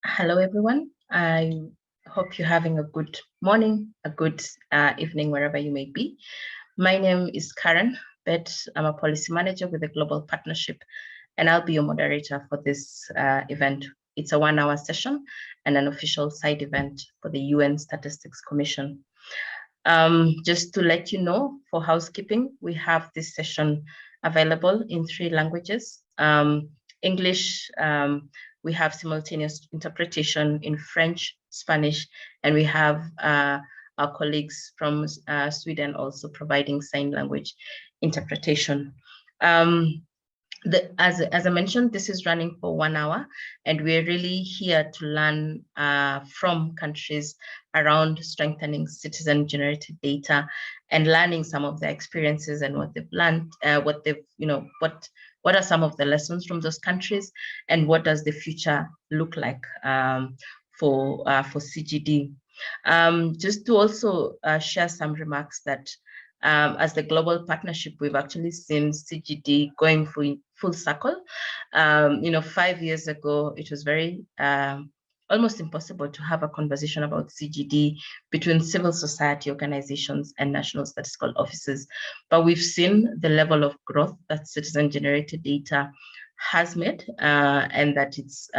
Hello, everyone. I hope you're having a good morning, a good evening, wherever you may be. My name is Karen Bett. I'm a policy manager with the Global Partnership, and I'll be your moderator for this event. It's a 1-hour session and an official side event for the UN Statistics Commission. Just to let you know, for housekeeping, we have this session available in 3 languages. English, we have simultaneous interpretation in French, Spanish, and we have our colleagues from Sweden also providing sign language interpretation. As I mentioned, this is running for 1 hour, and we're really here to learn from countries around strengthening citizen-generated data and learning some of their experiences and what they've learned, what are some of the lessons from those countries, and what does the future look like for CGD. Just to also share some remarks that as the global partnership, we've actually seen CGD going full circle. 5 years ago, it was very almost impossible to have a conversation about CGD between civil society organizations and national statistical offices. But we've seen the level of growth that citizen-generated data has made, and that it's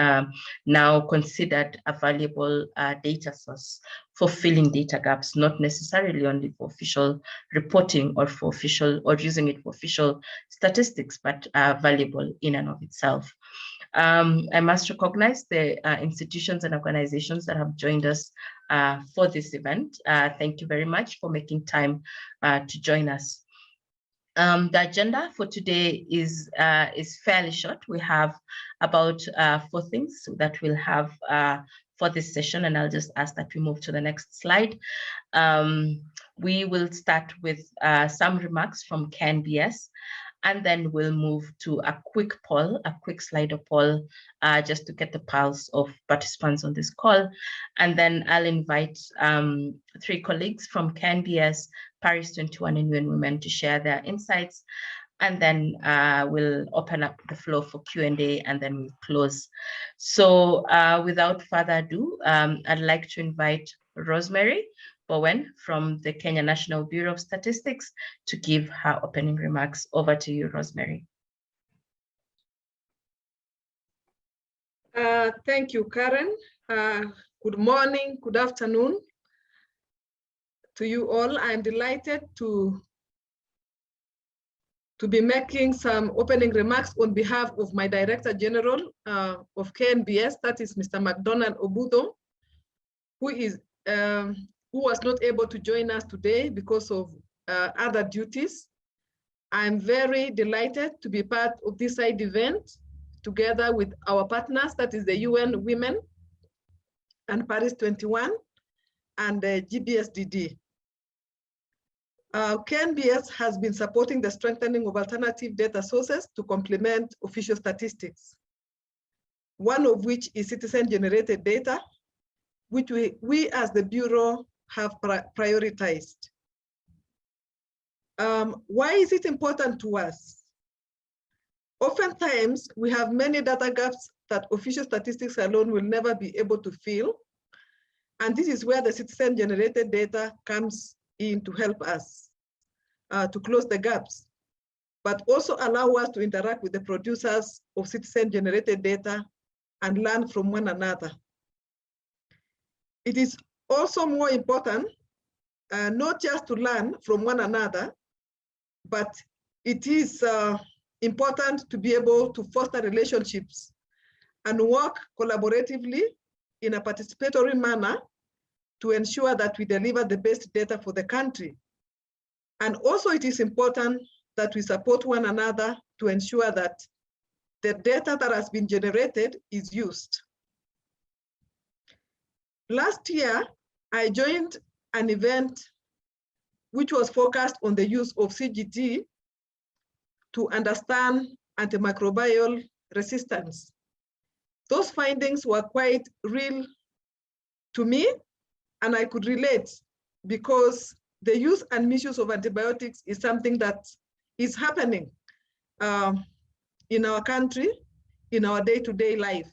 now considered a valuable data source for filling data gaps, not necessarily only for official reporting or using it for official statistics, but valuable in and of itself. I must recognize the institutions and organizations that have joined us for this event. Thank you very much for making time to join us. The agenda for today is fairly short. We have about 4 things that we'll have for this session, and I'll just ask that we move to the next slide. We will start with some remarks from KNBS, and then we'll move to a quick poll, a quick Slido poll, just to get the pulse of participants on this call. And then I'll invite 3 colleagues from KNBS, Paris 21, and UNWomen to share their insights. And then we'll open up the floor for Q&A, and then we'll close. So without further ado, I'd like to invite Rosemary Bowen from the Kenya National Bureau of Statistics to give her opening remarks. Over to you, Rosemary. Thank you, Karen. Good morning, good afternoon to you all. I'm delighted to be making some opening remarks on behalf of my Director General of KNBS, that is Mr. McDonald Obudo, who was not able to join us today because of other duties. I'm very delighted to be part of this side event together with our partners, that is the UNWomen and Paris 21 and the GBSDD. KNBS has been supporting the strengthening of alternative data sources to complement official statistics, one of which is citizen-generated data, which we as the Bureau have prioritized. Why is it important to us? Oftentimes, we have many data gaps that official statistics alone will never be able to fill. And this is where the citizen-generated data comes in to help us to close the gaps, but also allow us to interact with the producers of citizen-generated data and learn from one another. It is also more important, not just to learn from one another, but it is important to be able to foster relationships and work collaboratively in a participatory manner to ensure that we deliver the best data for the country. And also it is important that we support one another to ensure that the data that has been generated is used. Last year, I joined an event which was focused on the use of CGD to understand antimicrobial resistance. Those findings were quite real to me, and I could relate because the use and misuse of antibiotics is something that is happening in our country, in our day-to-day life.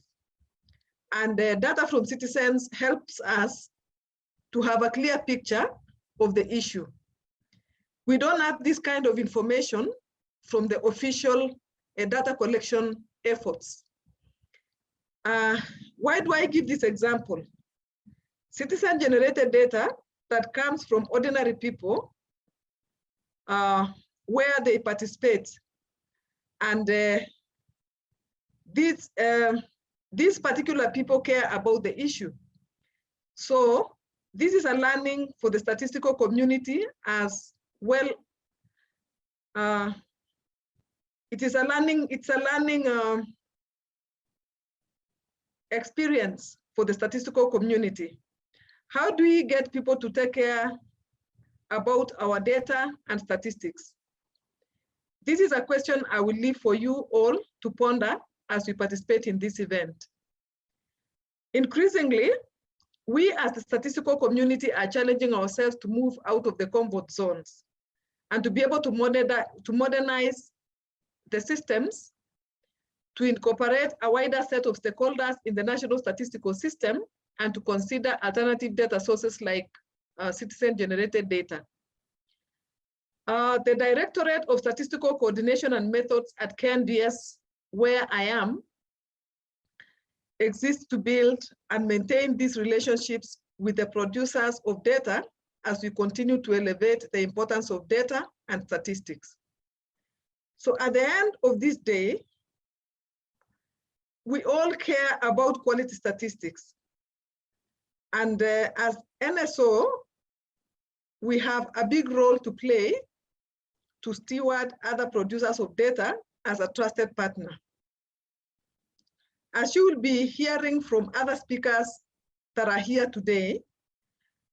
And data from citizens helps us to have a clear picture of the issue. We don't have this kind of information from the official data collection efforts. Why do I give this example? Citizen-generated data that comes from ordinary people where they participate. And these particular people care about the issue. So this is a learning for the statistical community as well. It's a learning experience for the statistical community. How do we get people to take care about our data and statistics? This is a question I will leave for you all to ponder as we participate in this event. Increasingly, we as the statistical community are challenging ourselves to move out of the comfort zones and to be able to modernize the systems, to incorporate a wider set of stakeholders in the national statistical system, and to consider alternative data sources like citizen-generated data. The Directorate of Statistical Coordination and Methods at KNDS, where I am, exists to build and maintain these relationships with the producers of data as we continue to elevate the importance of data and statistics. So at the end of this day, we all care about quality statistics. And as NSO, we have a big role to play to steward other producers of data as a trusted partner. As you will be hearing from other speakers that are here today,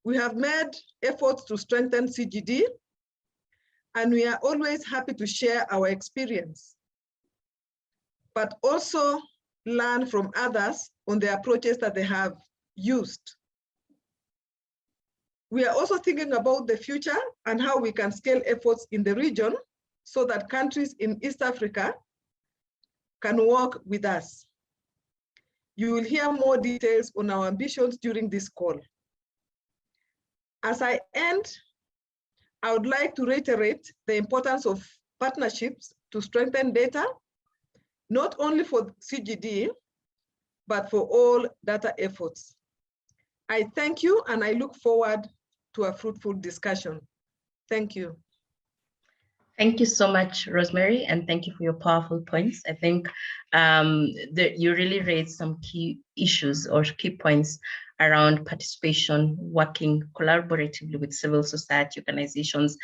we have made efforts to strengthen CGD, and we are always happy to share our experience, but also learn from others on the approaches that they have used. We are also thinking about the future and how we can scale efforts in the region so that countries in East Africa can work with us. You will hear more details on our ambitions during this call. As I end, I would like to reiterate the importance of partnerships to strengthen data, not only for CGD, but for all data efforts. I thank you, and I look forward to a fruitful discussion. Thank you. Thank you so much, Rosemary, and thank you for your powerful points. I think you really raised some key issues or key points around participation, working collaboratively with civil society organizations,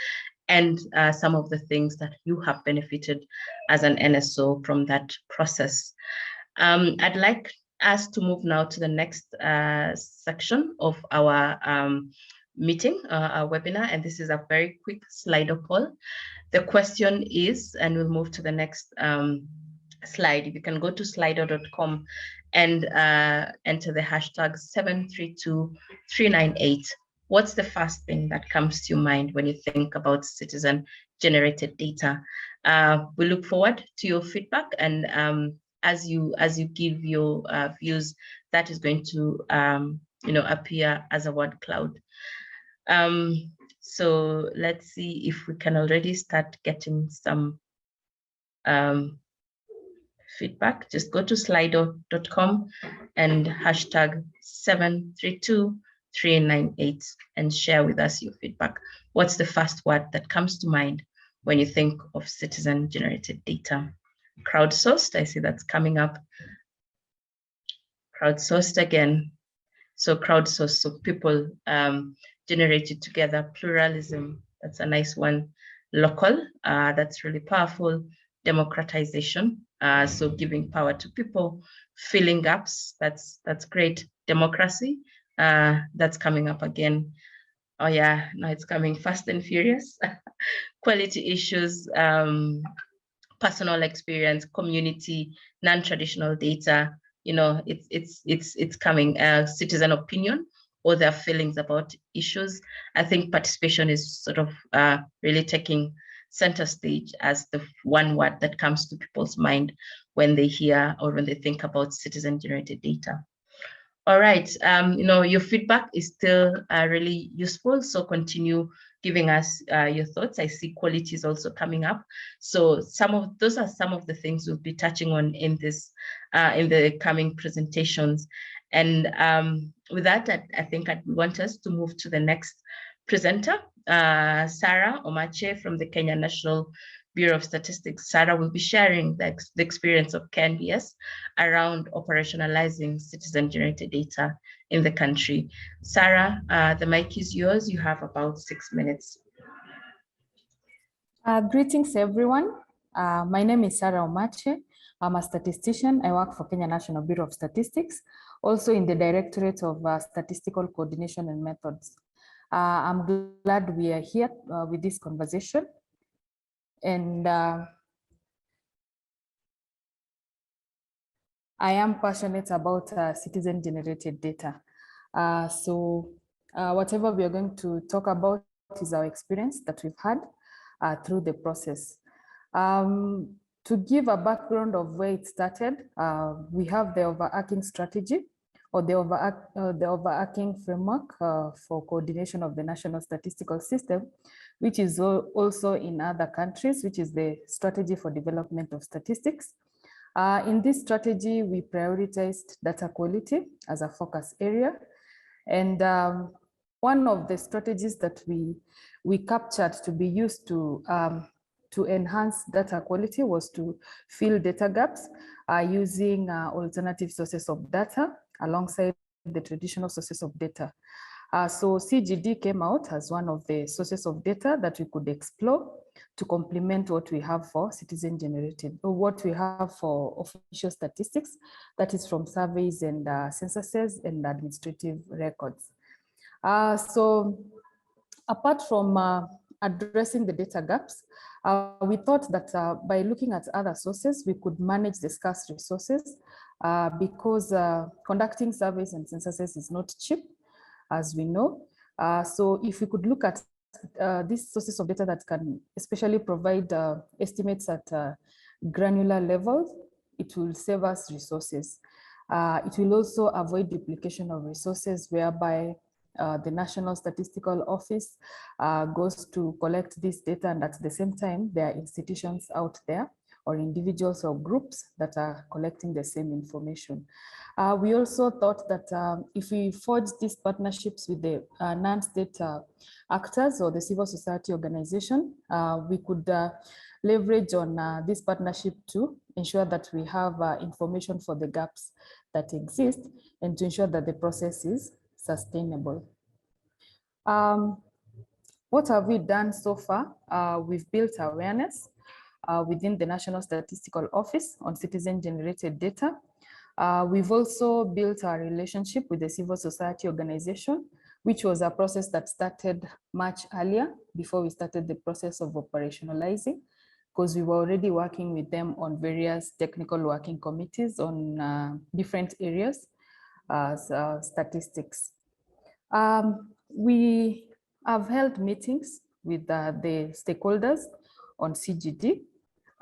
and some of the things that you have benefited as an NSO from that process. I'd like us to move now to the next section of our meeting, our webinar, and this is a very quick Slido poll. The question is, and we'll move to the next slide. If you can go to slido.com and enter the hashtag 732398. What's the first thing that comes to your mind when you think about citizen-generated data? We look forward to your feedback, and as you give your views, that is going to appear as a word cloud. So let's see if we can already start getting some feedback. Just go to slido.com and hashtag 732398 and share with us your feedback. What's the first word that comes to mind when you think of citizen-generated data? Crowdsourced, I see that's coming up. Crowdsourced again. So crowdsourced, so people generated together. Pluralism, that's a nice one. Local, that's really powerful. Democratization, so giving power to people. Filling gaps, that's great. Democracy, that's coming up again. Oh yeah, now it's coming fast and furious. Quality issues, personal experience, community, non-traditional data. It's coming. Citizen opinion, or their feelings about issues. I think participation is sort of really taking center stage as the one word that comes to people's mind when they hear or when they think about citizen-generated data. All right. Your feedback is still really useful. So continue giving us your thoughts. I see quality is also coming up. So those are some of the things we'll be touching on in this in the coming presentations. And with that, I think I want us to move to the next presenter, Sarah Omache from the Kenya National Bureau of Statistics. Sarah will be sharing the experience of KNBS around operationalizing citizen-generated data in the country. Sarah, the mic is yours. You have about 6 minutes. Greetings, everyone. My name is Sarah Omache. I'm a statistician. I work for Kenya National Bureau of Statistics, also in the Directorate of Statistical Coordination and Methods. I'm glad we are here with this conversation. And I am passionate about citizen-generated data. Whatever we are going to talk about is our experience that we've had through the process. To give a background of where it started, we have the overarching strategy or the overarching framework for coordination of the national statistical system, which is also in other countries, which is the strategy for development of statistics. In this strategy, we prioritized data quality as a focus area. And one of the strategies that we captured to be used to enhance data quality was to fill data gaps using alternative sources of data alongside the traditional sources of data. So CGD came out as one of the sources of data that we could explore to complement what we have for citizen-generated, or what we have for official statistics, that is from surveys and censuses and administrative records. So apart from addressing the data gaps, we thought that by looking at other sources, we could manage the scarce resources because conducting surveys and censuses is not cheap, as we know. So if we could look at these sources of data that can especially provide estimates at granular levels, it will save us resources. It will also avoid duplication of resources, whereby the National Statistical Office goes to collect this data, and at the same time, there are institutions out there or individuals or groups that are collecting the same information. We also thought that if we forge these partnerships with the non-state actors or the civil society organization, we could leverage on this partnership to ensure that we have information for the gaps that exist and to ensure that the process is sustainable. What have we done so far? We've built awareness within the National Statistical Office on citizen-generated data. We've also built our relationship with the civil society organization, which was a process that started much earlier before we started the process of operationalizing, because we were already working with them on various technical working committees on different areas, statistics. We have held meetings with the stakeholders on CGD,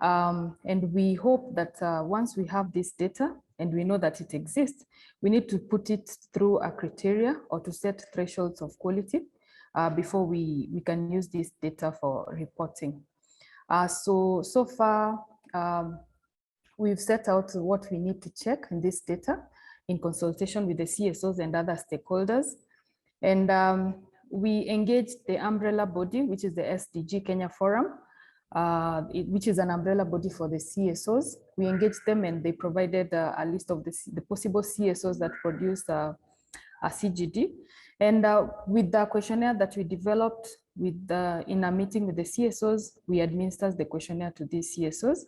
and we hope that once we have this data and we know that it exists, we need to put it through a criteria or to set thresholds of quality before we can use this data for reporting. So far, we've set out what we need to check in this data in consultation with the CSOs and other stakeholders. And we engaged the umbrella body, which is the SDG Kenya Forum, which is an umbrella body for the CSOs. We engaged them and they provided a list of the possible CSOs that produce a CGD. And with the questionnaire that we developed in a meeting with the CSOs, we administered the questionnaire to these CSOs.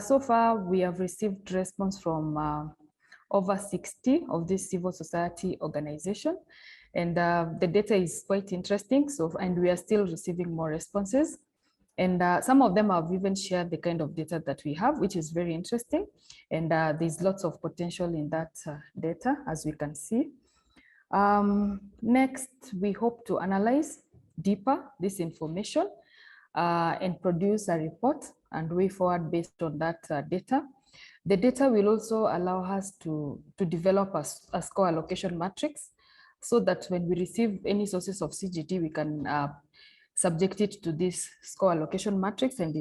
So far, we have received response from over 60 of these civil society organizations. And the data is quite interesting. And we are still receiving more responses. And some of them have even shared the kind of data that we have, which is very interesting. And there's lots of potential in that data, as we can see. Next, we hope to analyze deeper this information and produce a report and way forward based on that data. The data will also allow us to develop a score allocation matrix, so that when we receive any sources of CGD, we can subject it to this score allocation matrix and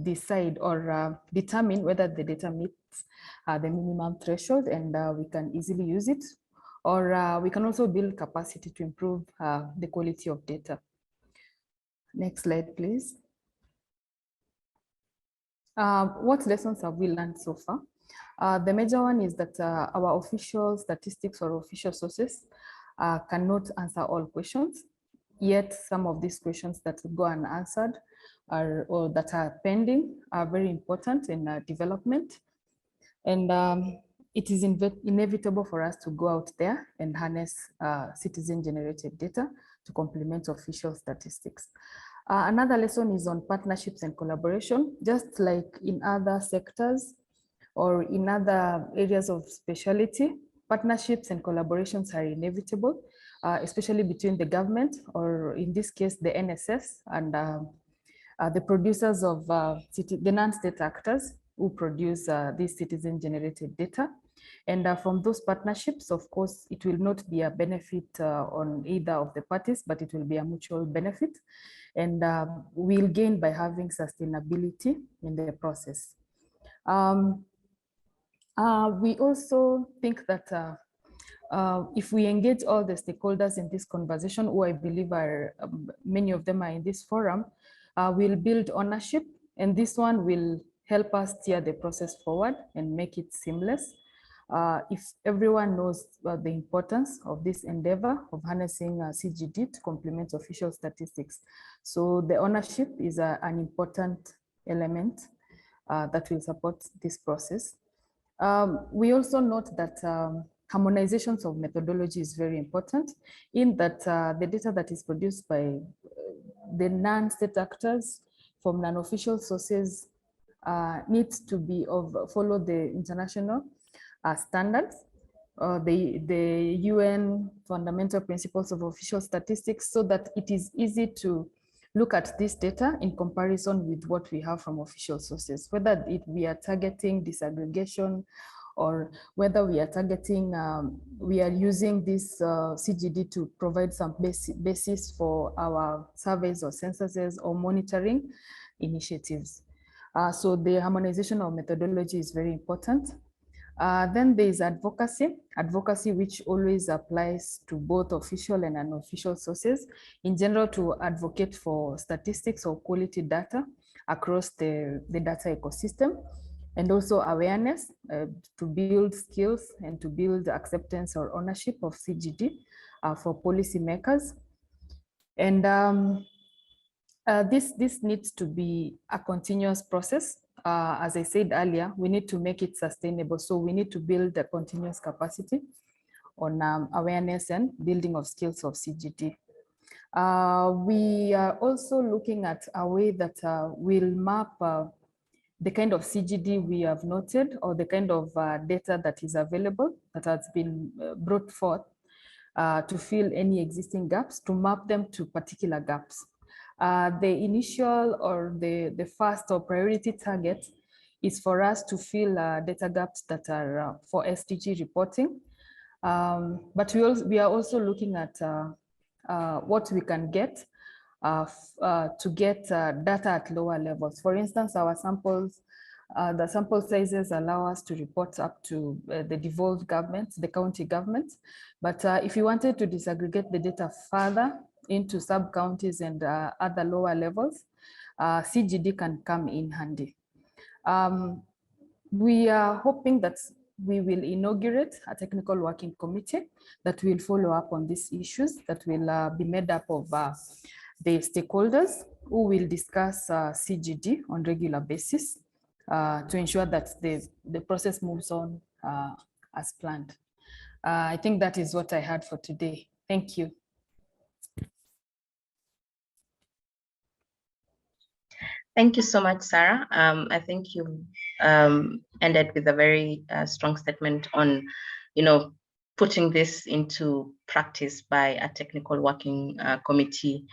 decide or determine whether the data meets the minimum threshold, and we can easily use it. Or we can also build capacity to improve the quality of data. Next slide, please. What lessons have we learned so far? The major one is that our official statistics or official sources cannot answer all questions. Yet some of these questions that go unanswered or that are pending are very important in development. And it is inevitable for us to go out there and harness citizen-generated data to complement official statistics. Another lesson is on partnerships and collaboration. Just like in other sectors or in other areas of specialty, partnerships and collaborations are inevitable, especially between the government, or in this case, the NSS, and the producers of the non-state actors who produce this citizen-generated data. And from those partnerships, of course, it will not be a benefit on either of the parties, but it will be a mutual benefit. And we'll gain by having sustainability in the process. We also think that if we engage all the stakeholders in this conversation, who I believe are many of them are in this forum, we'll build ownership, and this one will help us steer the process forward and make it seamless. If everyone knows the importance of this endeavor of harnessing CGD to complement official statistics. So the ownership is an important element that will support this process. We also note that harmonizations of methodology is very important, in that the data that is produced by the non-state actors from non-official sources needs to be follow the international standards, the UN fundamental principles of official statistics, so that it is easy to look at this data in comparison with what we have from official sources, whether we are targeting disaggregation, or whether we are targeting, we are using this CGD to provide some basis for our surveys or censuses or monitoring initiatives. So the harmonization of methodology is very important. Then there is advocacy which always applies to both official and unofficial sources, in general, to advocate for statistics or quality data across the data ecosystem, and also awareness to build skills and to build acceptance or ownership of CGD for policymakers. And this needs to be a continuous process. As I said earlier, we need to make it sustainable. So we need to build a continuous capacity on awareness and building of skills of CGD. We are also looking at a way that will map the kind of CGD we have noted, or the kind of data that is available, that has been brought forth to fill any existing gaps, to map them to particular gaps. The initial or the first or priority target is for us to fill data gaps that are for SDG reporting. But we are also looking at what we can get to get data at lower levels. For instance, our samples, the sample sizes allow us to report up to the devolved governments, the county governments. But if you wanted to disaggregate the data further into sub-counties and other lower levels, CGD can come in handy. We are hoping that we will inaugurate a technical working committee that will follow up on these issues, that will be made up of the stakeholders who will discuss CGD on regular basis to ensure that the process moves on as planned. I think that is what I had for today. Thank you. Thank you so much, Sarah. I think you ended with a very strong statement on, putting this into practice by a technical working committee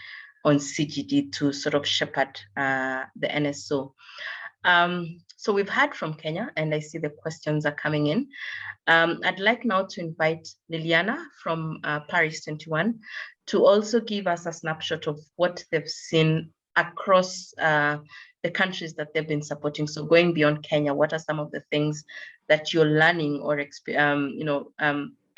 on CGD to sort of shepherd the NSO. So we've heard from Kenya, and I see the questions are coming in. I'd like now to invite Liliana from Paris 21 to also give us a snapshot of what they've seen across the countries that they've been supporting. So going beyond Kenya, what are some of the things that you're learning or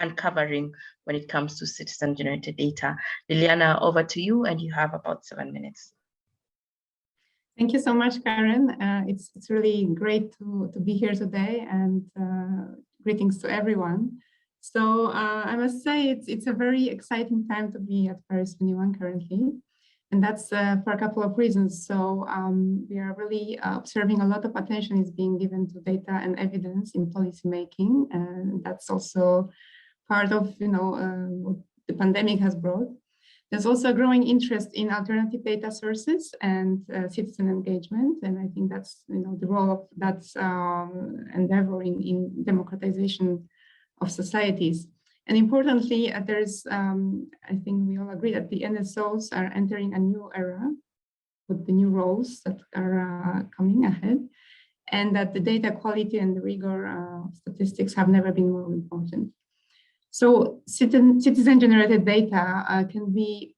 uncovering when it comes to citizen-generated data? Liliana, over to you, and you have about 7 minutes. Thank you so much, Karen. It's really great to be here today, and greetings to everyone. So I must say it's a very exciting time to be at Paris 21 currently, and that's for a couple of reasons. So we are really observing a lot of attention is being given to data and evidence in policy making, and that's also part of what the pandemic has brought. There's also a growing interest in alternative data sources and citizen engagement, and I think that's the role of that endeavor in democratization of societies. And importantly, there's I think we all agree that the NSOs are entering a new era with the new roles that are coming ahead, and that the data quality and the rigor of statistics have never been more important. So citizen-generated data can be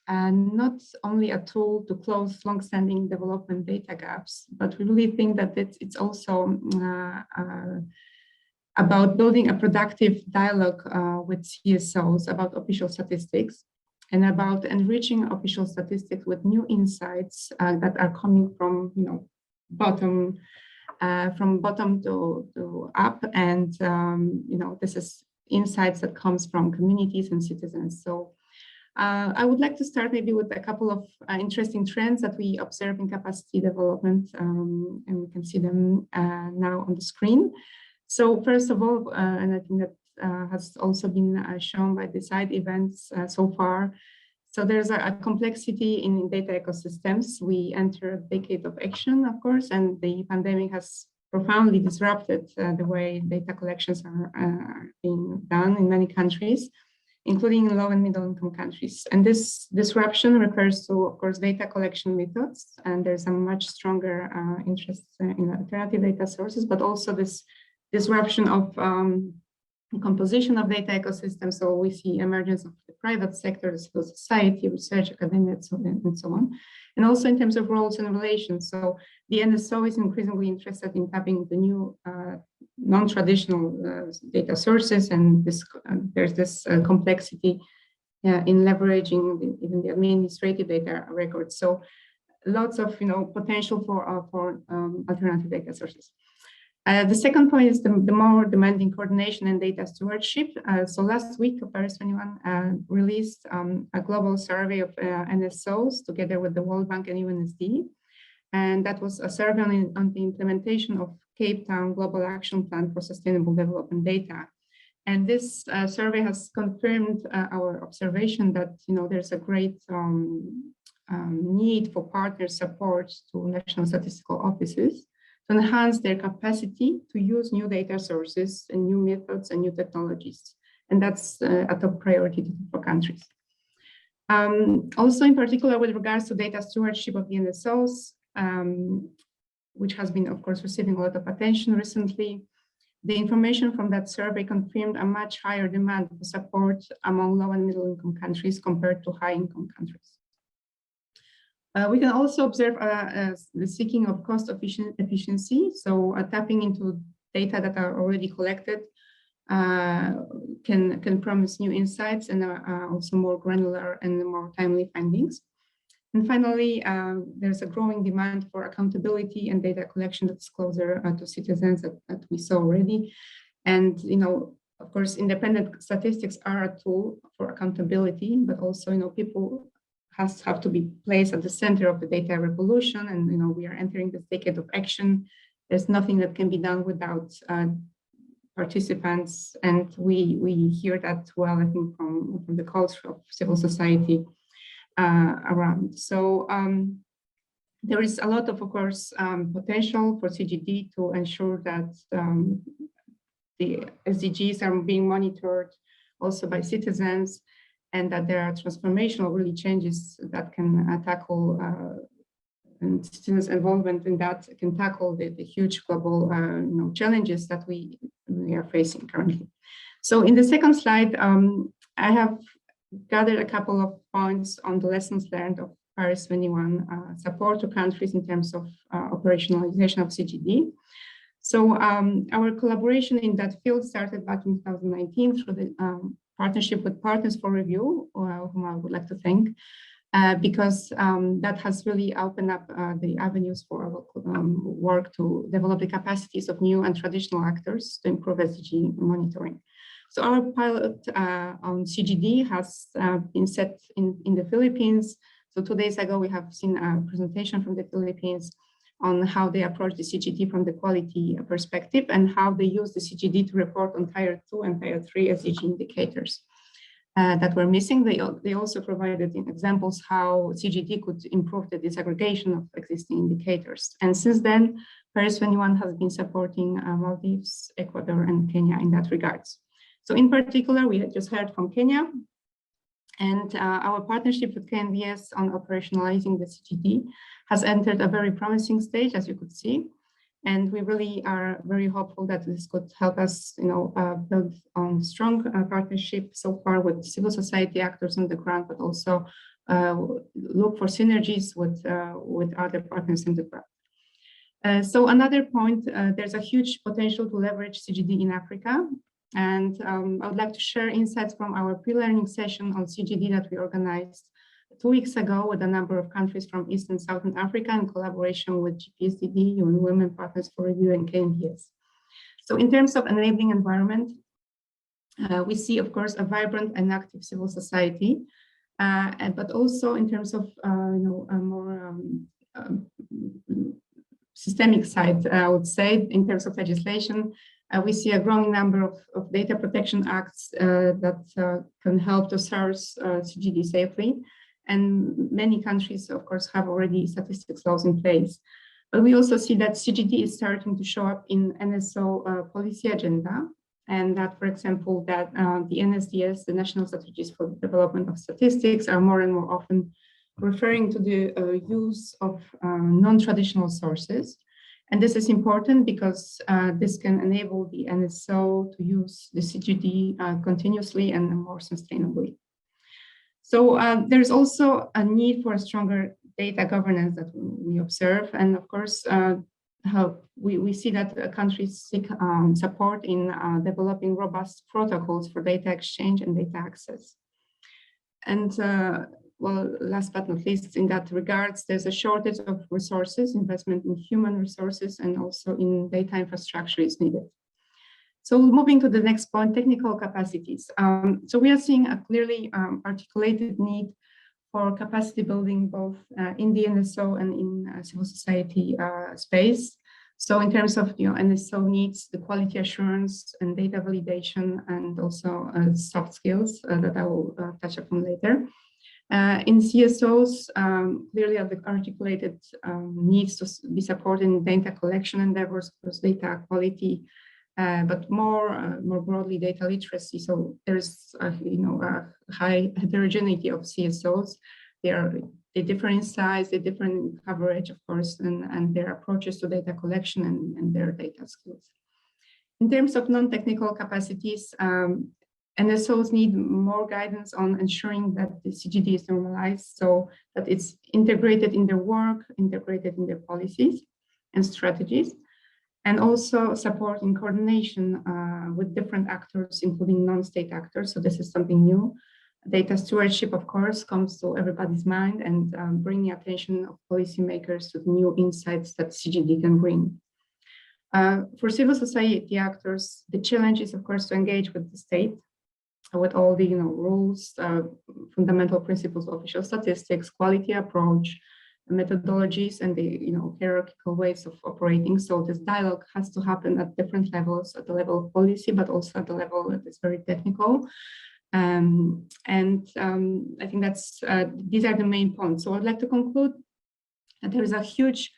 not only a tool to close long-standing development data gaps, but we really think that it's also about building a productive dialogue with CSOs about official statistics, and about enriching official statistics with new insights that are coming from bottom to up, and this is insights that comes from communities and citizens. So I would like to start maybe with a couple of interesting trends that we observe in capacity development, and we can see them now on the screen. So first of all, and I think that has also been shown by the side events so far, so there's a complexity in data ecosystems. We enter a decade of action, of course, and the pandemic has profoundly disrupted the way data collections are being done in many countries, including in low and middle income countries. And this disruption refers to, of course, data collection methods, and there's a much stronger interest in alternative data sources, but also this disruption of composition of data ecosystems. So we see emergence of the private sector, civil society, research, academia, and so on. And also in terms of roles and relations. So the NSO is increasingly interested in tapping the new non-traditional data sources, and there's this complexity in leveraging even the administrative data records. So lots of potential for alternative data sources. The second point is the more demanding coordination and data stewardship. So last week, Paris 21 released a global survey of NSOs together with the World Bank and UNSC. And that was a survey on the implementation of Cape Town Global Action Plan for Sustainable Development Data. And this survey has confirmed our observation that there's a great need for partner support to national statistical offices to enhance their capacity to use new data sources and new methods and new technologies. And that's a top priority for countries. Also, in particular, with regards to data stewardship of the NSOs, which has been, of course, receiving a lot of attention recently, the information from that survey confirmed a much higher demand for support among low and middle income countries compared to high income countries. We can also observe the seeking of cost efficiency. So tapping into data that are already collected can promise new insights and also more granular and more timely findings. And finally, there's a growing demand for accountability and data collection that's closer to citizens that we saw already. And, of course, independent statistics are a tool for accountability, but also, people have to be placed at the center of the data revolution. And, we are entering this decade of action. There's nothing that can be done without participants. And we hear that well, I think, from the culture of civil society around. So there is a lot of course, potential for CGD to ensure that the SDGs are being monitored also by citizens, and that there are transformational really changes that can tackle and citizens' involvement in that can tackle the huge global challenges that we are facing currently. So in the second slide, I have gathered a couple of points on the lessons learned of Paris 21 support to countries in terms of operationalization of CGD. So our collaboration in that field started back in 2019 through the partnership with Partners for Review, whom I would like to thank, because that has really opened up the avenues for our work to develop the capacities of new and traditional actors to improve SDG monitoring. So our pilot on CGD has been set in the Philippines. So 2 days ago, we have seen a presentation from the Philippines on how they approach the CGD from the quality perspective and how they use the CGD to report on Tier 2 and Tier 3 SDG indicators that were missing. They also provided examples how CGD could improve the disaggregation of existing indicators. And since then, Paris 21 has been supporting Maldives, Ecuador, and Kenya in that regards. So in particular, we had just heard from Kenya, and our partnership with KNVS on operationalizing the CGD has entered a very promising stage, as you could see. And we really are very hopeful that this could help us, build on strong partnership so far with civil society actors on the ground, but also look for synergies with other partners in the ground. So another point, there's a huge potential to leverage CGD in Africa. And I would like to share insights from our pre-learning session on CGD that we organized 2 weeks ago with a number of countries from East and Southern Africa in collaboration with GPSDD, UNWomen, Partners for Review, and KNVS. So in terms of enabling environment, we see, of course, a vibrant and active civil society, but also in terms of a more systemic side, I would say, in terms of legislation, we see a growing number of data protection acts that can help to source CGD safely. And many countries, of course, have already statistics laws in place. But we also see that CGD is starting to show up in NSO policy agenda. And that, for example, that the NSDS, the National Strategies for the Development of Statistics, are more and more often referring to the use of non-traditional sources. And this is important because this can enable the NSO to use the CGD continuously and more sustainably. So there's also a need for a stronger data governance that we observe. And of course, we see that countries seek support in developing robust protocols for data exchange and data access. And well, last but not least, in that regards, there's a shortage of resources, investment in human resources, and also in data infrastructure is needed. So moving to the next point, technical capacities. So we are seeing a clearly articulated need for capacity building both in the NSO and in civil society space. So in terms of NSO needs, the quality assurance and data validation, and also soft skills that I will touch upon later. In CSOs, clearly articulated needs to be supported in data collection endeavors, data quality, but more broadly data literacy. So there's a high heterogeneity of CSOs. They differ in size, they differ in coverage, of course, and their approaches to data collection and their data skills. In terms of non-technical capacities, NSOs need more guidance on ensuring that the CGD is normalized so that it's integrated in their work, integrated in their policies and strategies, and also support in coordination with different actors, including non-state actors. So this is something new. Data stewardship, of course, comes to everybody's mind, and bringing attention of policymakers to the new insights that CGD can bring. For civil society actors, the challenge is, of course, to engage with the state, with all the rules, fundamental principles of official statistics, quality approach, methodologies, and the hierarchical ways of operating. So this dialogue has to happen at different levels, at the level of policy, but also at the level that is very technical. I think that's these are the main points. So I'd like to conclude that there is a huge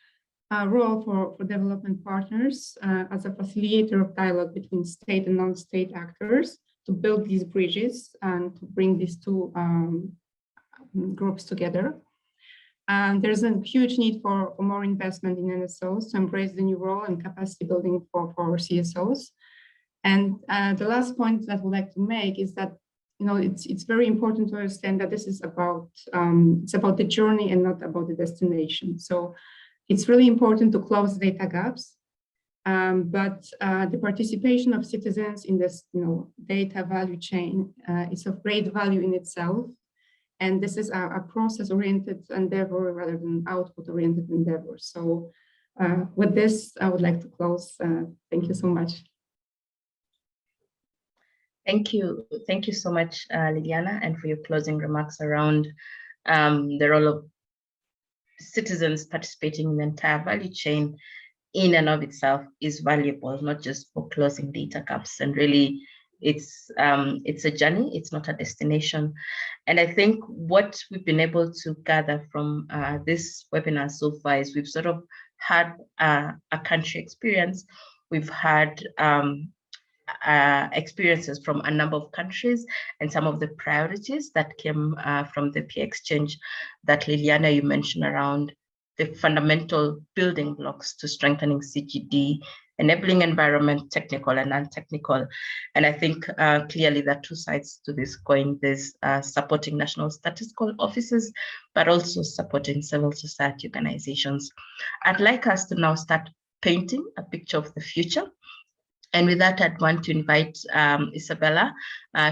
role for development partners as a facilitator of dialogue between state and non-state actors to build these bridges and to bring these two groups together. There's a huge need for more investment in NSOs to embrace the new role and capacity building for CSOs. And the last point that I would like to make is that, you know, it's very important to understand that this is about it's about the journey and not about the destination. So it's really important to close data gaps, but the participation of citizens in this, you know, data value chain is of great value in itself. And this is a process-oriented endeavor rather than output-oriented endeavor. So with this, I would like to close. Thank you so much. Thank you so much, Liliana, and for your closing remarks around the role of citizens participating in the entire value chain in and of itself is valuable, not just for closing data gaps. And really, it's a journey, it's not a destination. And I think what we've been able to gather from this webinar so far is we've sort of had a country experience. We've had experiences from a number of countries and some of the priorities that came from the peer exchange that Liliana, you mentioned around the fundamental building blocks to strengthening CGD, enabling environment, technical and non-technical. And I think clearly there are two sides to this coin. There's supporting national statistical offices, but also supporting civil society organizations. I'd like us to now start painting a picture of the future. And with that, I'd want to invite Isabella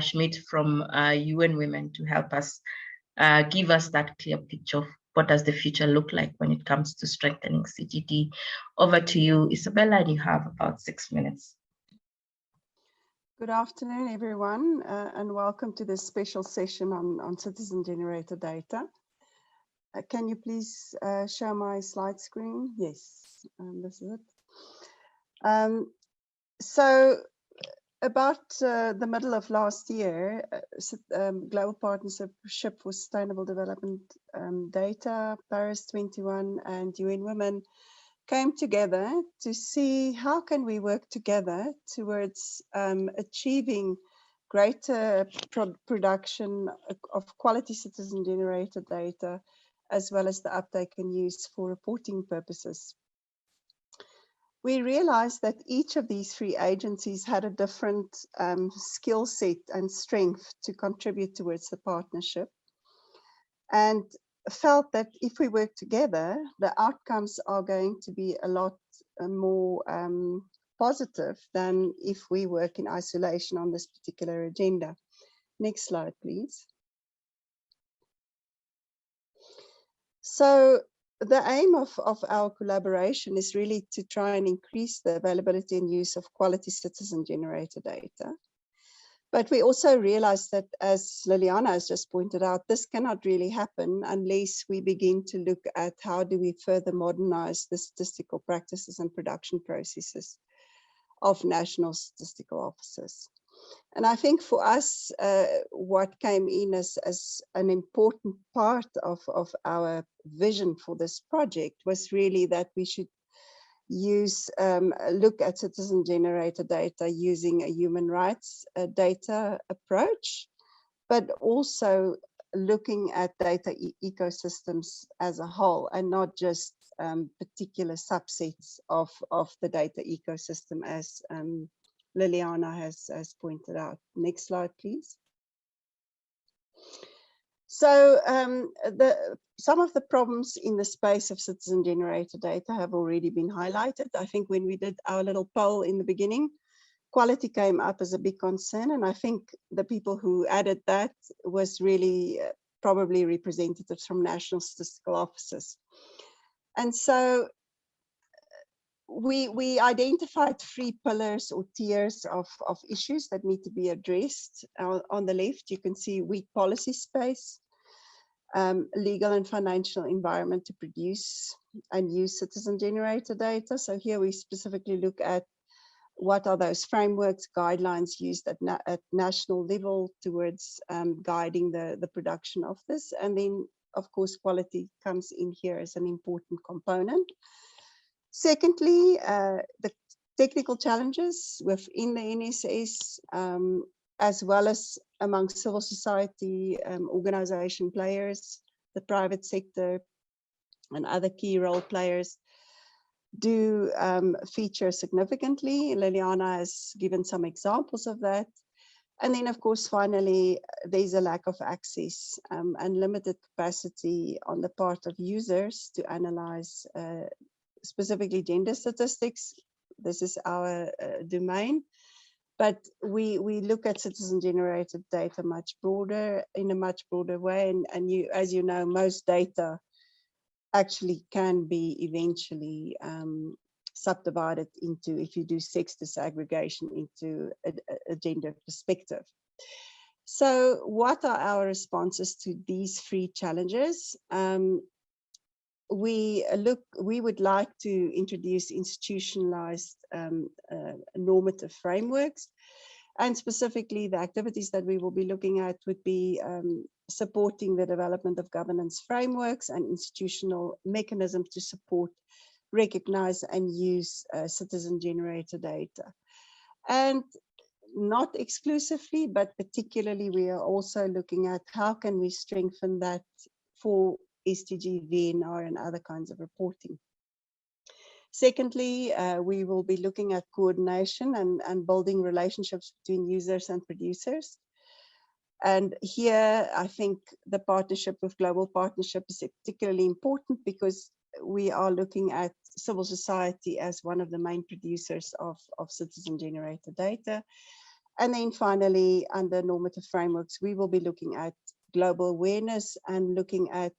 Schmidt from UNWomen to help us give us that clear picture of what does the future look like when it comes to strengthening CGD. Over to you, Isabella, and you have about 6 minutes. Good afternoon, everyone, and welcome to this special session on citizen-generated data. Can you please show my slide screen? Yes, this is it. So about the middle of last year, Global Partnership for Sustainable Development Data, Paris 21 and UNWomen came together to see how can we work together towards achieving greater production of quality citizen-generated data, as well as the uptake and use for reporting purposes. We realized that each of these three agencies had a different skill set and strength to contribute towards the partnership, and felt that if we work together, the outcomes are going to be a lot more positive than if we work in isolation on this particular agenda. Next slide, please. So the aim of our collaboration is really to try and increase the availability and use of quality citizen-generated data. But we also realize that, as Liliana has just pointed out, this cannot really happen unless we begin to look at how do we further modernize the statistical practices and production processes of national statistical offices. And I think for us, what came in as an important part of our vision for this project was really that we should use, look at citizen-generated data using a human rights data approach, but also looking at data ecosystems as a whole and not just particular subsets of the data ecosystem, as Liliana has pointed out. Next slide, please. So some of the problems in the space of citizen-generated data have already been highlighted. I think when we did our little poll in the beginning, quality came up as a big concern, and I think the people who added that was really probably representatives from national statistical offices. And so we identified 3 pillars or tiers of issues that need to be addressed. On the left, you can see weak policy space, legal and financial environment to produce and use citizen-generated data. So here we specifically look at what are those frameworks, guidelines used at national level towards guiding the production of this. And then, of course, quality comes in here as an important component. Secondly, the technical challenges within the NSS, as well as among civil society organization players, the private sector, and other key role players do feature significantly. Liliana has given some examples of that. And then, of course, finally, there's a lack of access and limited capacity on the part of users to analyze specifically gender statistics. This is our domain. But we look at citizen-generated data much broader, in a much broader way. And you, as you know, most data actually can be eventually subdivided into, if you do sex disaggregation, into a gender perspective. So what are our responses to these three challenges? We would like to introduce institutionalized normative frameworks, and specifically the activities that we will be looking at would be supporting the development of governance frameworks and institutional mechanisms to support, recognize and use citizen-generated data. And not exclusively, but particularly we are also looking at how can we strengthen that for SDG, VNR and other kinds of reporting. Secondly, we will be looking at coordination and building relationships between users and producers. And here, I think the partnership with Global Partnership is particularly important because we are looking at civil society as one of the main producers of citizen-generated data. And then finally, under normative frameworks, we will be looking at global awareness and looking at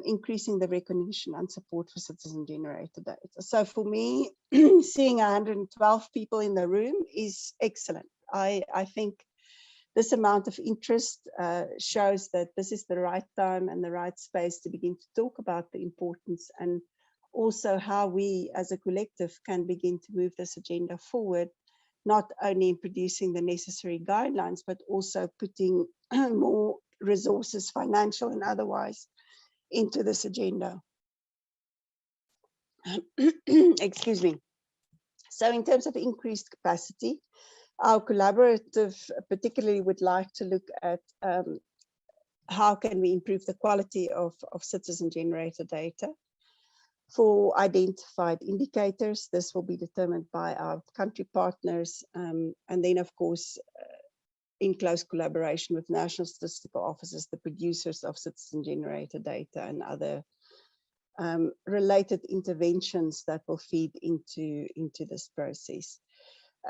increasing the recognition and support for citizen-generated data. So for me, seeing 112 people in the room is excellent. I think this amount of interest shows that this is the right time and the right space to begin to talk about the importance and also how we as a collective can begin to move this agenda forward, not only in producing the necessary guidelines, but also putting more resources, financial and otherwise, into this agenda. Excuse me. So in terms of increased capacity, our collaborative particularly would like to look at how can we improve the quality of citizen-generated data. For identified indicators, this will be determined by our country partners, and then of course, in close collaboration with national statistical offices, the producers of citizen-generated data and other related interventions that will feed into this process.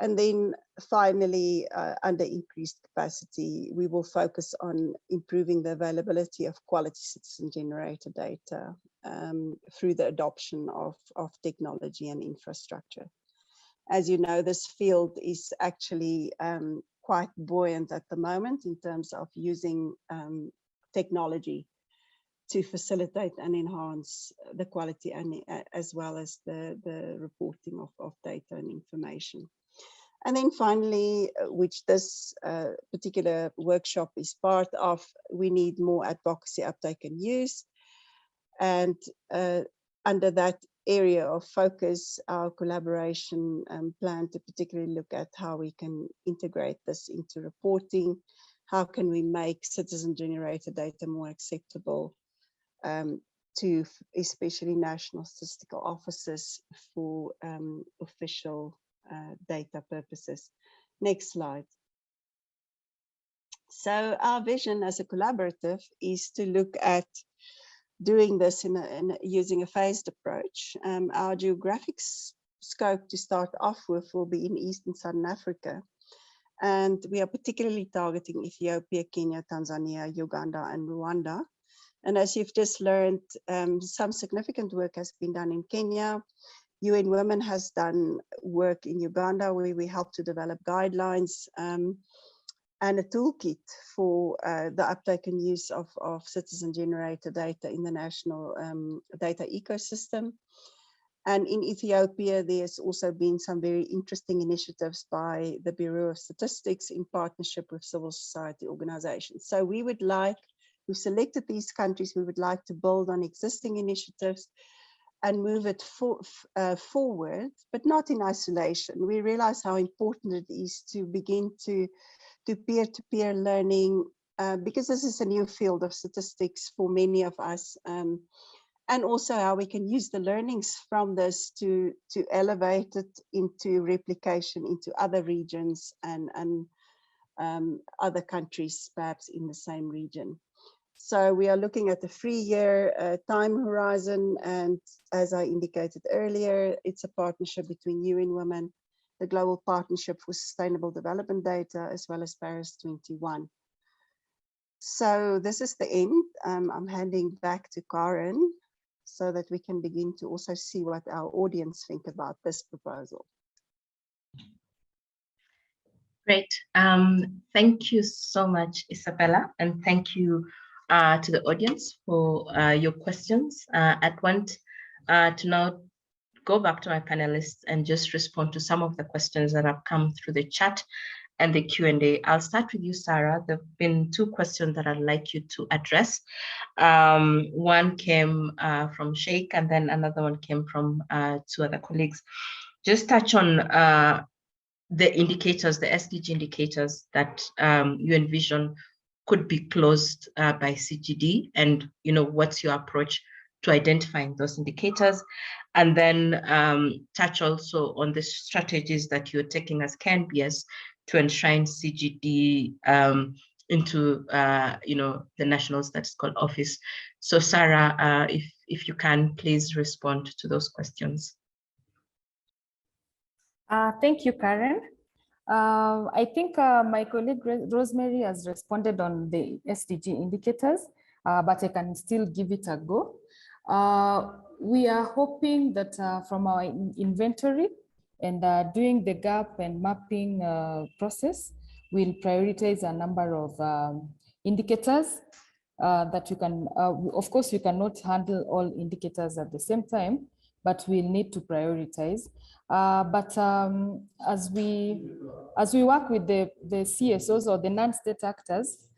And then finally, under increased capacity, we will focus on improving the availability of quality citizen-generated data through the adoption of technology and infrastructure. As you know, this field is actually quite buoyant at the moment in terms of using technology to facilitate and enhance the quality and as well as the reporting of data and information. And then finally, which this particular workshop is part of, we need more advocacy, uptake and use. And under that area of focus, our collaboration plan to particularly look at how we can integrate this into reporting. How can we make citizen-generated data more acceptable to especially national statistical offices for official data purposes. Next slide. So our vision as a collaborative is to look at doing this using a phased approach. Our geographic scope to start off with will be in East and Southern Africa. And we are particularly targeting Ethiopia, Kenya, Tanzania, Uganda, and Rwanda. And as you've just learned, some significant work has been done in Kenya. UNWomen has done work in Uganda where we help to develop guidelines and a toolkit for the uptake and use of citizen-generated data in the national data ecosystem. And in Ethiopia, there's also been some very interesting initiatives by the Bureau of Statistics in partnership with civil society organizations. So we've selected these countries, we would like to build on existing initiatives and move it forward, but not in isolation. We realize how important it is to begin to peer-to-peer learning, because this is a new field of statistics for many of us. and also how we can use the learnings from this to elevate it into replication into other regions and other countries, perhaps in the same region. So we are looking at a 3-year time horizon, and as I indicated earlier, it's a partnership between UNWomen, the Global Partnership for Sustainable Development Data, as well as Paris 21. So this is the end. I'm handing back to Karen so that we can begin to also see what our audience think about this proposal. Great. Thank you so much, Isabella, and thank you to the audience for your questions. I'd want to now go back to my panelists and just respond to some of the questions that have come through the chat and the Q&A. I'll start with you, Sarah. There have been 2 questions that I'd like you to address. One came from Sheikh, and then another one came from 2 other colleagues. Just touch on the indicators, the SDG indicators that you envision could be closed by CGD, and what's your approach to identifying those indicators, and then touch also on the strategies that you're taking as KNBS to enshrine CGD into the National Statistical Office. So Sarah, if you can please respond to those questions. Thank you, Karen. I think my colleague Rosemary has responded on the SDG indicators, but I can still give it a go. We are hoping that from our inventory and doing the gap and mapping process, we'll prioritize a number of indicators that you can, of course, you cannot handle all indicators at the same time, but we'll need to prioritize. As we work with the CSOs or the non-state actors,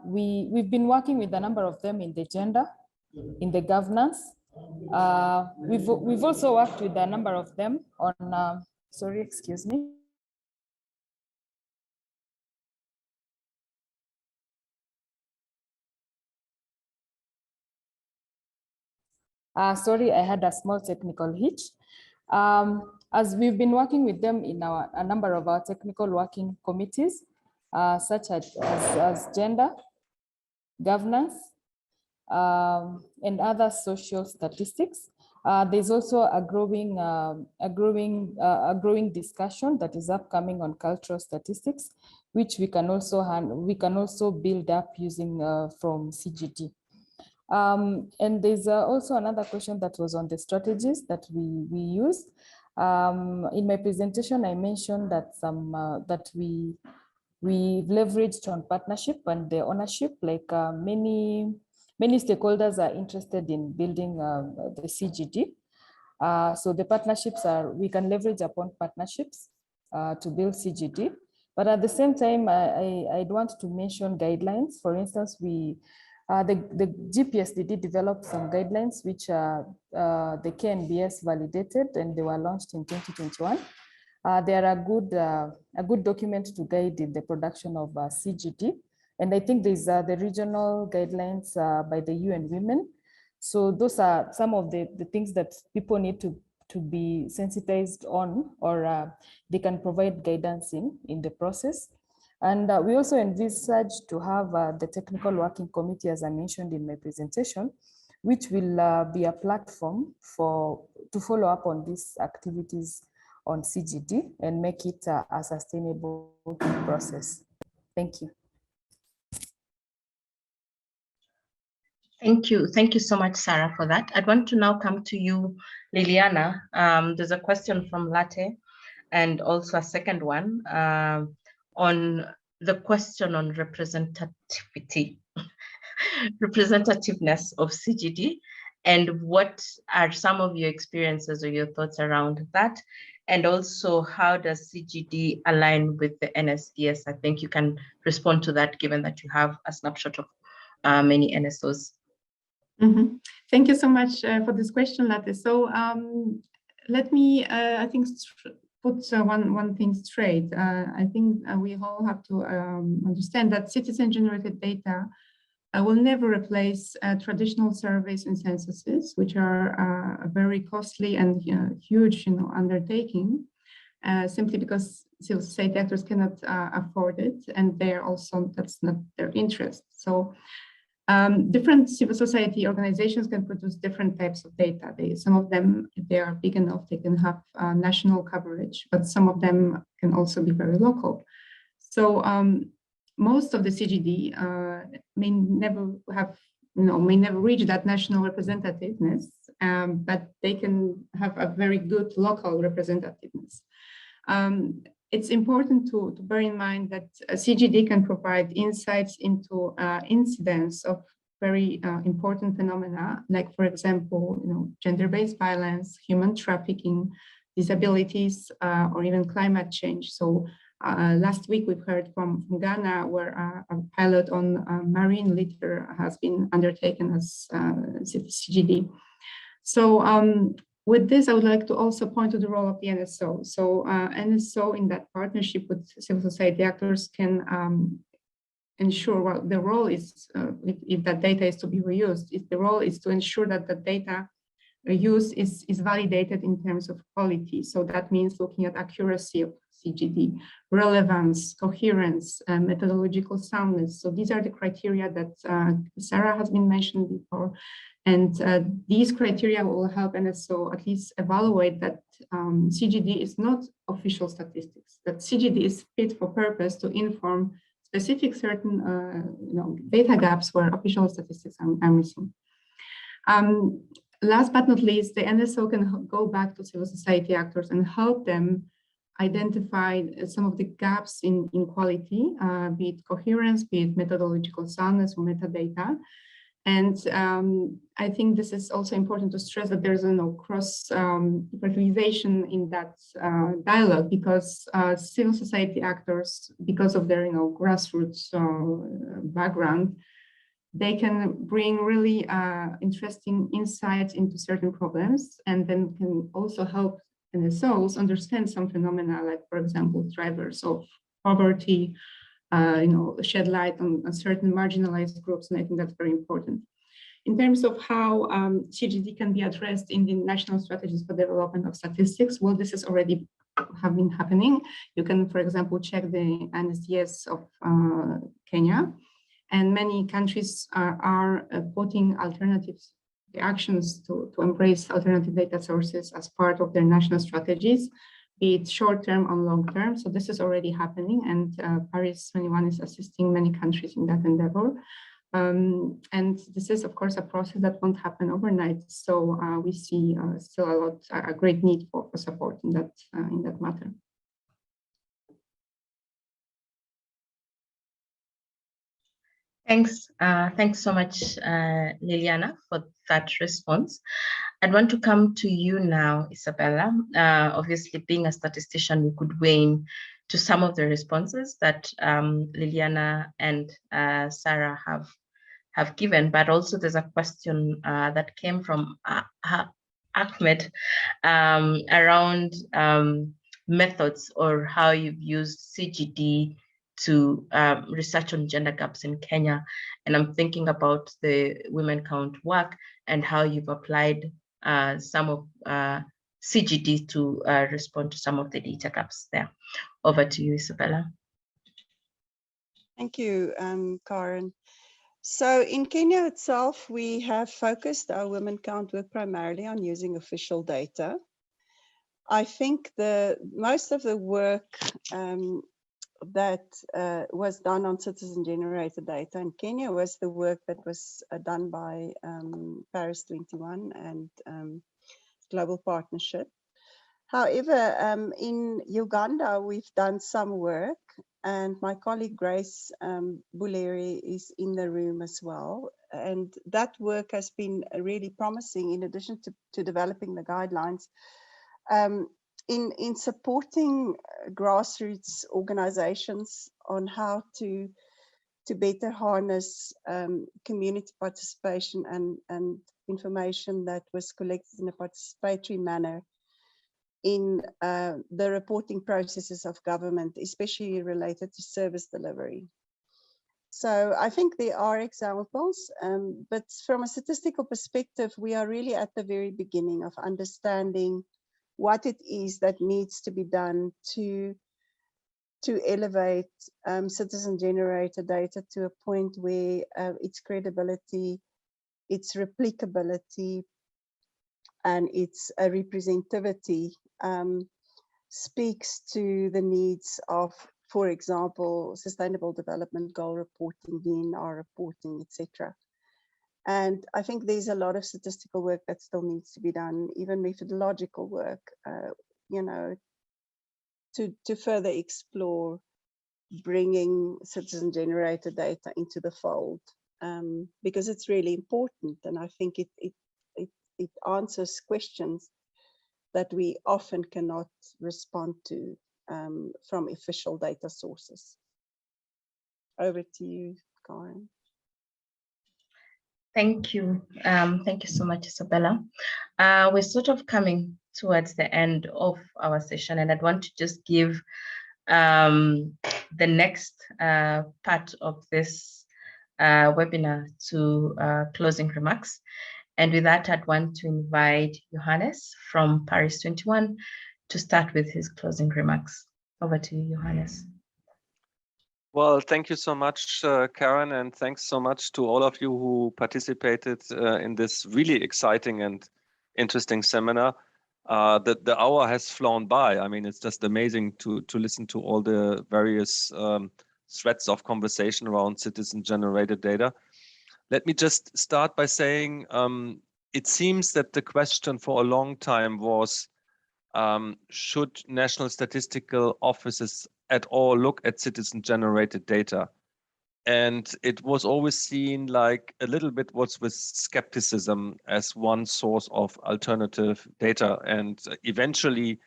we've been working with a number of them in the gender, in the governance. We've also worked with a number of them on, sorry, excuse me. Sorry, I had a small technical hitch. As we've been working with them in a number of our technical working committees, such as gender, governance, and other social statistics. There's also a growing discussion that is upcoming on cultural statistics, which we can also build up using from CGD. And there's also another question that was on the strategies that we use. In my presentation, I mentioned that we've leveraged on partnership and the ownership, like many stakeholders are interested in building the CGD. So the partnerships we can leverage upon partnerships to build CGD. But at the same time, I'd want to mention guidelines. For instance, the GPSDD developed some guidelines which the KNBS validated, and they were launched in 2021. They are a good document to guide in the production of CGD. And I think there's the regional guidelines by the UNWomen. So those are some of the things that people need to be sensitized on, or they can provide guidance in the process. And we also envisage to have the technical working committee, as I mentioned in my presentation, which will be a platform to follow up on these activities on CGD and make it a sustainable process. Thank you. Thank you. Thank you so much, Sarah, for that. I'd want to now come to you, Liliana. There's a question from Latte and also a second one on the question on representativity, representativeness of CGD, and what are some of your experiences or your thoughts around that? And also, how does CGD align with the NSDS? I think you can respond to that, given that you have a snapshot of many NSOs. Mm-hmm. Thank you so much for this question, Latte. So let me, I think, put one thing straight. I think we all have to understand that citizen-generated data will never replace traditional surveys and censuses, which are a very costly and huge undertaking, simply because civil society actors cannot afford it, and that's not their interest. So different civil society organizations can produce different types of data. Some of them, if they are big enough, they can have national coverage, but some of them can also be very local. So most of the CGD may never reach that national representativeness, but they can have a very good local representativeness. It's important to bear in mind that a CGD can provide insights into incidents of very important phenomena, like, for example, gender-based violence, human trafficking, disabilities, or even climate change. So last week we've heard from Ghana, where a pilot on marine litter has been undertaken as CGD. So with this, I would like to also point to the role of the NSO. So NSO, in that partnership with civil society actors, can ensure, well, the role is, if that data is to be reused, the role is to ensure that the data use is validated in terms of quality. So that means looking at accuracy of CGD, relevance, coherence, methodological soundness. So these are the criteria that Sarah has been mentioned before. And these criteria will help NSO at least evaluate that CGD is not official statistics, that CGD is fit for purpose to inform specific certain data gaps where official statistics are missing. Last but not least, the NSO can go back to civil society actors and help them identify some of the gaps in quality, be it coherence, be it methodological soundness or metadata. And I think this is also important to stress that there's no cross-fertilization in that dialogue, because civil society actors, because of their grassroots background, they can bring really interesting insights into certain problems, and then can also help NSOs understand some phenomena, like, for example, drivers of poverty, shed light on certain marginalized groups, and I think that's very important. In terms of how CGD can be addressed in the national strategies for development of statistics, well, this is already been happening. You can, for example, check the NSDS of Kenya, and many countries are putting alternative actions to embrace alternative data sources as part of their national strategies, be it short-term or long-term. So this is already happening, and Paris 21 is assisting many countries in that endeavor. And this is, of course, a process that won't happen overnight. So we see still a great need for support in that matter. Thanks. Thanks so much, Liliana, for that response. I'd want to come to you now, Isabella. Obviously, being a statistician, we could weigh in to some of the responses that Liliana and Sarah have given, but also there's a question that came from Ahmed around methods or how you've used CGD to research on gender gaps in Kenya. And I'm thinking about the Women Count work and how you've applied some of CGD to respond to some of the data gaps there. Over to you, Isabella. Thank you, Karen. So in Kenya itself, we have focused our Women Count work primarily on using official data. I think most of the work that was done on citizen-generated data in Kenya was the work that was done by Paris 21 and Global Partnership. However, in Uganda, we've done some work, and my colleague Grace Buleri is in the room as well. And that work has been really promising, in addition to developing the guidelines, in supporting grassroots organizations on how to better harness community participation and information that was collected in a participatory manner in the reporting processes of government, especially related to service delivery. So I think there are examples, but from a statistical perspective, we are really at the very beginning of understanding what it is that needs to be done to elevate citizen-generated data to a point where its credibility, its replicability, and its representativity speaks to the needs of, for example, Sustainable Development Goal reporting, DNR reporting, etc. And I think there's a lot of statistical work that still needs to be done, even methodological work, you know, to further explore bringing citizen-generated data into the fold, because it's really important, and I think it answers questions that we often cannot respond to from official data sources. Over to you, Karen. Thank you. Thank you so much, Isabella. We're sort of coming towards the end of our session, and I'd want to just give the next part of this webinar to closing remarks. And with that, I'd want to invite Johannes from Paris 21 to start with his closing remarks. Over to you, Johannes. Well, thank you so much, Karen, and thanks so much to all of you who participated in this really exciting and interesting seminar. The hour has flown by. I mean, it's just amazing to listen to all the various threads of conversation around citizen-generated data. Let me just start by saying it seems that the question for a long time was, should national statistical offices at all look at citizen-generated data? And it was always seen like a little bit was with skepticism as one source of alternative data. And eventually,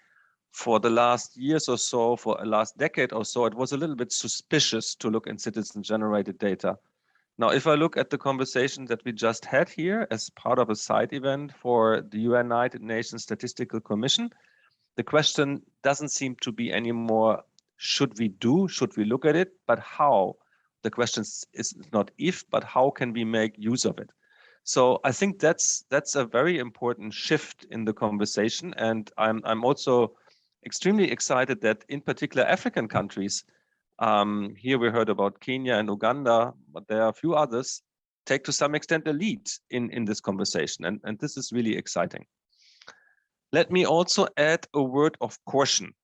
for the last years or so, for the last decade or so, it was a little bit suspicious to look in citizen-generated data. Now, if I look at the conversation that we just had here as part of a side event for the United Nations Statistical Commission, the question doesn't seem to be anymore, should we look at it, but how? The question is not if, but how can we make use of it? So I think that's a very important shift in the conversation. And I'm also extremely excited that in particular African countries, here we heard about Kenya and Uganda, but there are a few others, take to some extent a lead in this conversation. And this is really exciting. Let me also add a word of caution.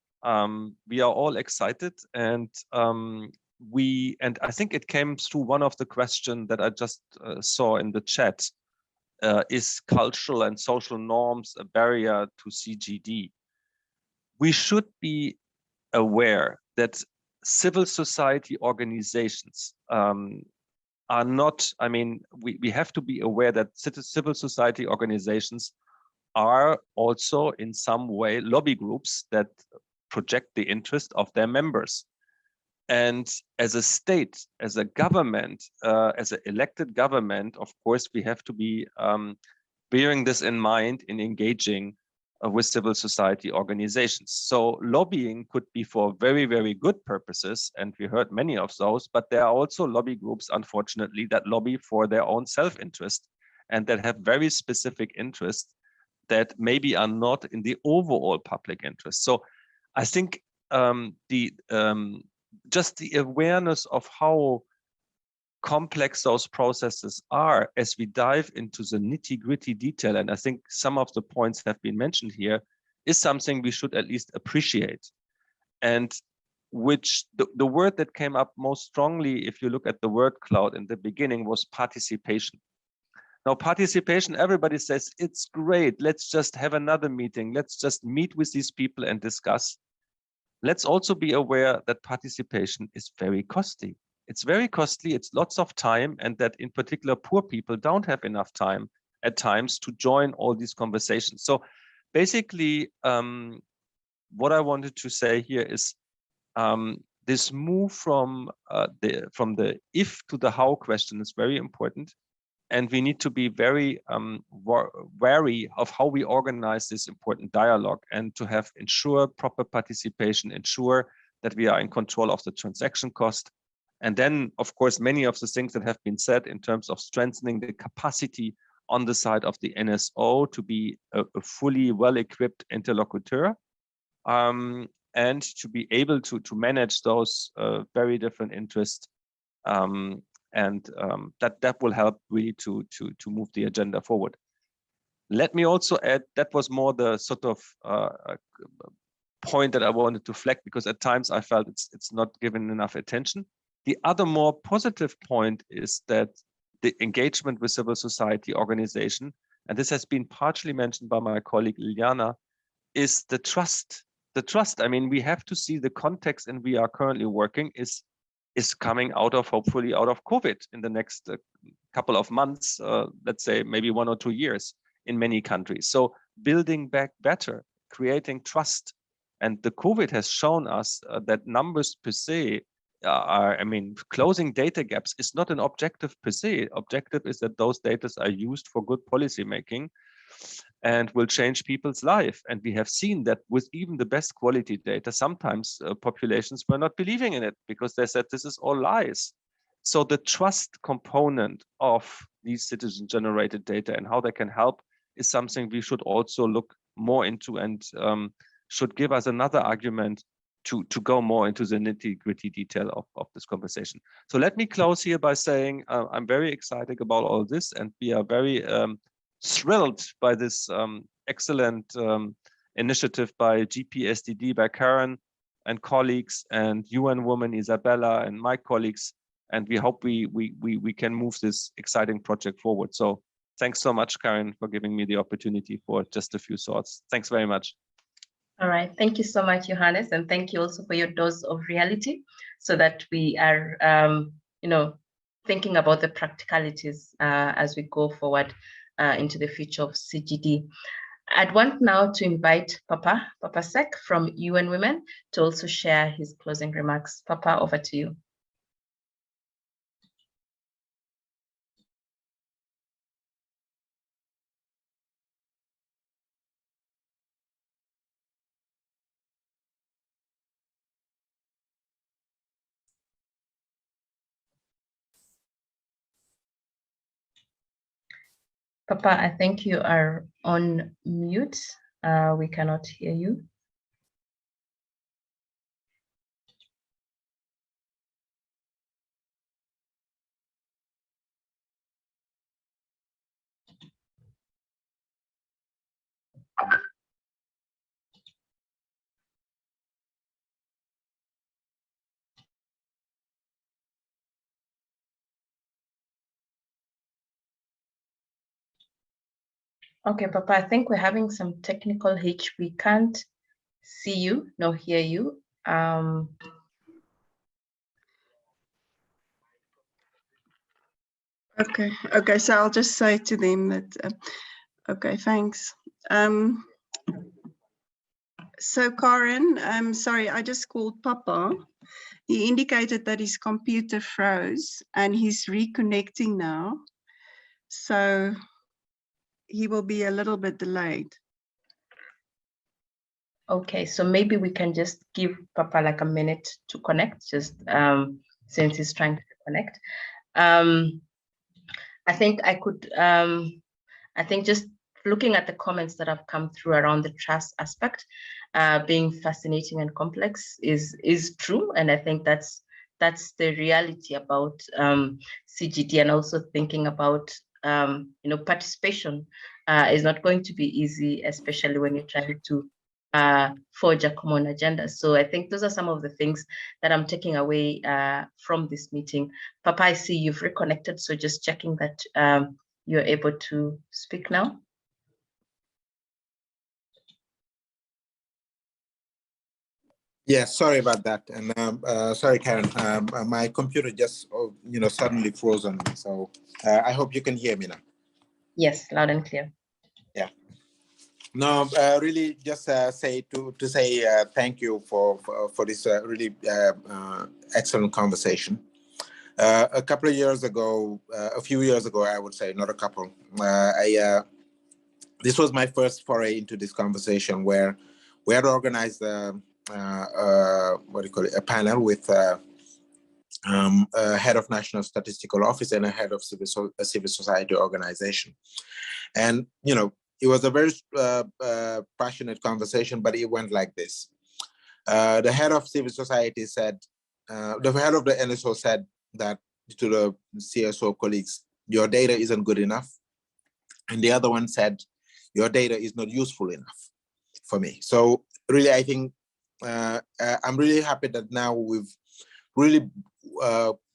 We are all excited, and I think it came through one of the questions that I just saw in the chat. Is cultural and social norms a barrier to CGD? We should be aware that civil society organizations are not, I mean, we have to be aware that civil society organizations are also in some way lobby groups that project the interest of their members. And as a state, as a government, as an elected government, of course, we have to be bearing this in mind in engaging with civil society organizations. So lobbying could be for very, very good purposes, and we heard many of those, but there are also lobby groups, unfortunately, that lobby for their own self-interest and that have very specific interests that maybe are not in the overall public interest. So I think just the awareness of how complex those processes are as we dive into the nitty-gritty detail, and I think some of the points have been mentioned here, is something we should at least appreciate. And which the word that came up most strongly, if you look at the word cloud in the beginning, was participation. Now, participation, everybody says, it's great, let's just have another meeting, let's just meet with these people and discuss. Let's also be aware that participation is very costly. It's very costly, it's lots of time, and that in particular, poor people don't have enough time at times to join all these conversations. So basically, what I wanted to say here is this move from the if to the how question is very important. And we need to be very wary of how we organize this important dialogue and to ensure proper participation, ensure that we are in control of the transaction cost, And then, of course, many of the things that have been said in terms of strengthening the capacity on the side of the NSO to be a fully well-equipped interlocutor, and to be able to manage those very different interests, that will help really to move the agenda forward. Let me also add, that was more the sort of point that I wanted to flag, because at times I felt it's not given enough attention. The other more positive point is that the engagement with civil society organization, and this has been partially mentioned by my colleague Liliana, is the trust. The trust, I mean, we have to see the context, and we are currently working is coming out of, hopefully out of COVID in the next couple of months, let's say maybe 1 or 2 years in many countries. So building back better, creating trust. And the COVID has shown us that numbers per se are, I mean, closing data gaps is not an objective per se. Objective is that those data are used for good policy making and will change people's life. And we have seen that with even the best quality data, sometimes populations were not believing in it because they said this is all lies. So the trust component of these citizen-generated data and how they can help is something we should also look more into, and should give us another argument to go more into the nitty-gritty detail of this conversation. So let me close here by saying I'm very excited about all this, and we are very thrilled by this excellent initiative by GPSDD, by Karen and colleagues, and UNWomen, Isabella, and my colleagues. And we hope we can move this exciting project forward. So thanks so much, Karen, for giving me the opportunity for just a few thoughts. Thanks very much. All right, thank you so much, Johannes, and thank you also for your dose of reality, so that we are, thinking about the practicalities as we go forward into the future of CGD. I'd want now to invite Papa Sek from UNWomen to also share his closing remarks. Papa, over to you. Papa, I think you are on mute. We cannot hear you. Okay, Papa, I think we're having some technical hitch. We can't see you nor hear you. Okay, so I'll just say to them that, okay, thanks. So Karen, sorry, I just called Papa. He indicated that his computer froze and he's reconnecting now. So he will be a little bit delayed. Okay, so maybe we can just give Papa like a minute to connect, just since he's trying to connect. I think I could, I think just looking at the comments that have come through around the trust aspect, being fascinating and complex is true. And I think that's the reality about CGD, and also thinking about, participation is not going to be easy, especially when you're trying to forge a common agenda. So I think those are some of the things that I'm taking away from this meeting. Papa, I see you've reconnected, so just checking that you're able to speak now. Yeah, sorry about that, and sorry, Karen. My computer just, suddenly frozen. So I hope you can hear me now. Yes, loud and clear. Yeah. No, really, just say thank you for this really excellent conversation. A couple of years ago, a few years ago, I would say, not a couple. This was my first foray into this conversation, where we had organized a panel with a head of National Statistical Office and a head of a civil society organization. And, you know, it was a very passionate conversation, but it went like this. The head of civil society said, the head of the NSO said that to the CSO colleagues, your data isn't good enough. And the other one said, your data is not useful enough for me. So really, I think I'm really happy that now we've really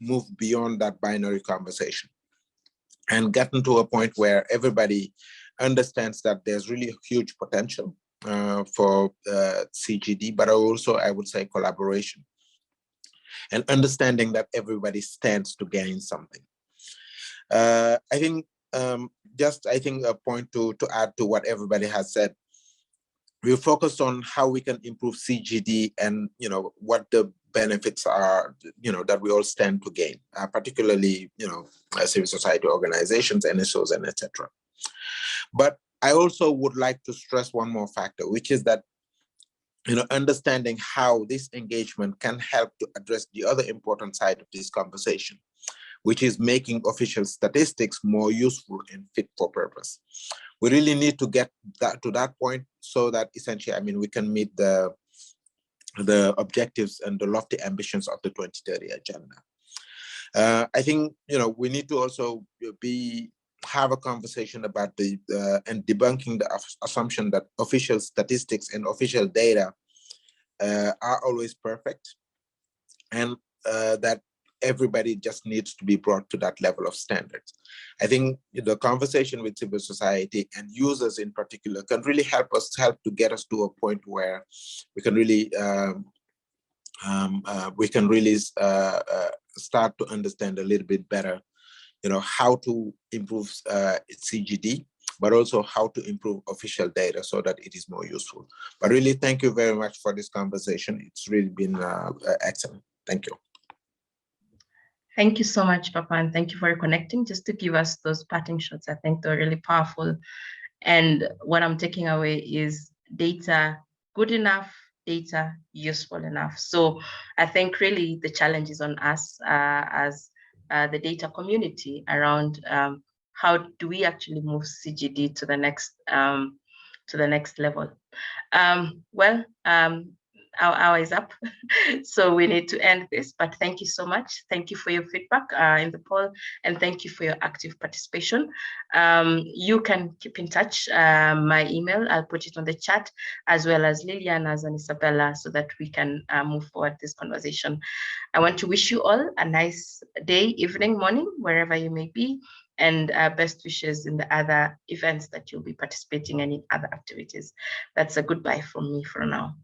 moved beyond that binary conversation and gotten to a point where everybody understands that there's really huge potential for CGD, but also I would say collaboration and understanding that everybody stands to gain something. I think a point to add to what everybody has said. We focused on how we can improve CGD and, you know, what the benefits are, you know, that we all stand to gain, particularly, you know, civil society organizations, NSOs, and etc. But I also would like to stress one more factor, which is that, you know, understanding how this engagement can help to address the other important side of this conversation, which is making official statistics more useful and fit for purpose. We really need to get to that point so that essentially, I mean, we can meet the objectives and the lofty ambitions of the 2030 agenda. I think, you know, we need to also have a conversation about and debunking the assumption that official statistics and official data are always perfect, and that everybody just needs to be brought to that level of standards. I think the conversation with civil society and users in particular can really help to get us to a point where we can really start to understand a little bit better, you know, how to improve CGD, but also how to improve official data so that it is more useful. But really, thank you very much for this conversation. It's really been excellent. Thank you. Thank you so much, Papa, and thank you for connecting. Just to give us those parting shots, I think they're really powerful. And what I'm taking away is data good enough, data useful enough. So I think really the challenge is on us as the data community around how do we actually move CGD to the next level. Our hour is up, so we need to end this, but thank you so much. Thank you for your feedback in the poll, and thank you for your active participation. You can keep in touch. My email, I'll put it on the chat, as well as Liliana's and Isabella, so that we can move forward this conversation. I want to wish you all a nice day, evening, morning, wherever you may be, and best wishes in the other events that you'll be participating in other activities. That's a goodbye from me for now.